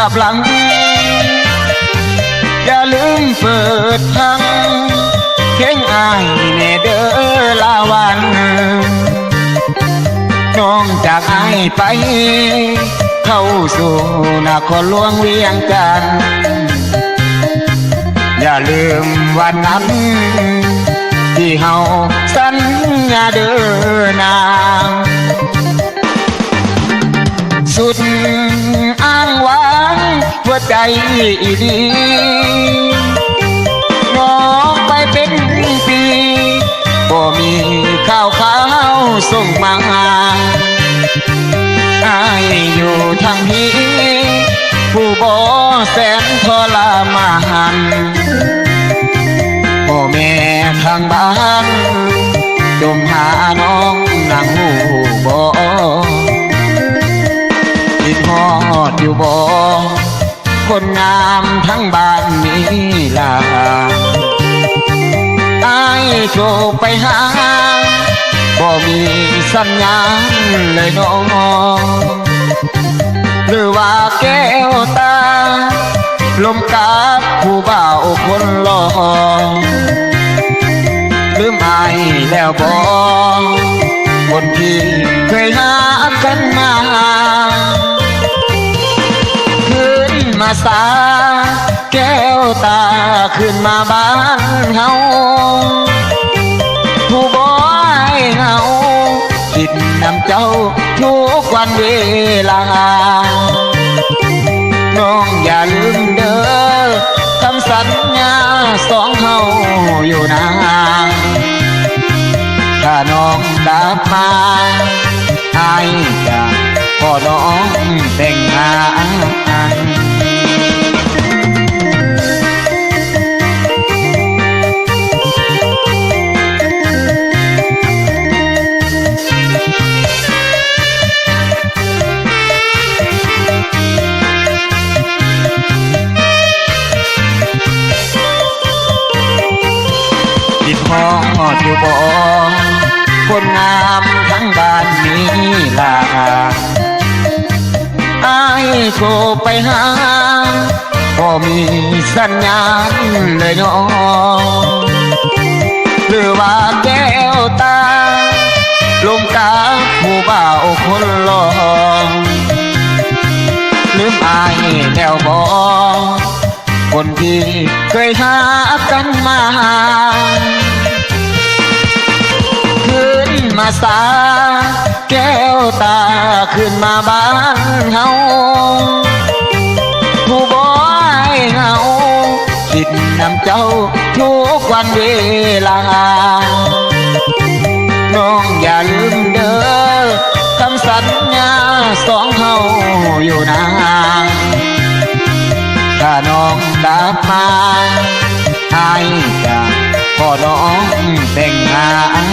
ลับหลังอย่าลืมเปิดพังเพลงอายแน่เด้อลาวันน้องจากอายไปเข้าสู่นครหลวงเวียงจันทน์อย่าลืมวันนั้นที่เฮาสัญญาเดินนางสุดอ้างว้างหัวใจอีดีน้องไปเป็นปีบ่มีข่าวส่งมาอายอยู่ทางนี้ผู้บ่แสนทรมานพ่อแม่ทางบ้านจมหาน้องนางหูบ่คิดฮอดอยู่บ่คนงามทั้งบ้านนี้ล่ะอายโทรไปหาบ่มีสัญญาณเลยน้องหรือว่าแก้วตาลมกับผู้บ่าวคนหล่อลืมอายแล้วบ่คนที่เคยหากันมาขึ้นมาสาแก้วตาขึ้นมาบ้านเฮาผู้บ่ให้เฮาคิดนำเจ้าทุกวันเวลาน้องอย่าลืมเด้อคำสัญญาสองเฮาอยู่นานถ้าน้องกลับมาอายจะขอน้องแต่งงานคิดฮอดอยู่บ่คนงามทั้งบ้านนี้ล่ะอายโทรไปหาบ่มีสัญญาณเลยน้องหรือว่าแก้วตาลมกาผู้บ่าวคนหล่อลืมอายแล้วบ่คนที่เคยหากันมาขึ้นมาสาแก้วตาขึ้นมาบ้านเฮาผู้บ่ให้เฮาคิดนำเจ้าทุกวันเวลาน้องอย่าลืมเด้อคำสัญญาสองเฮาอยู่นานถ้าน้องกลับมาอายจะขอน้องแต่งงาน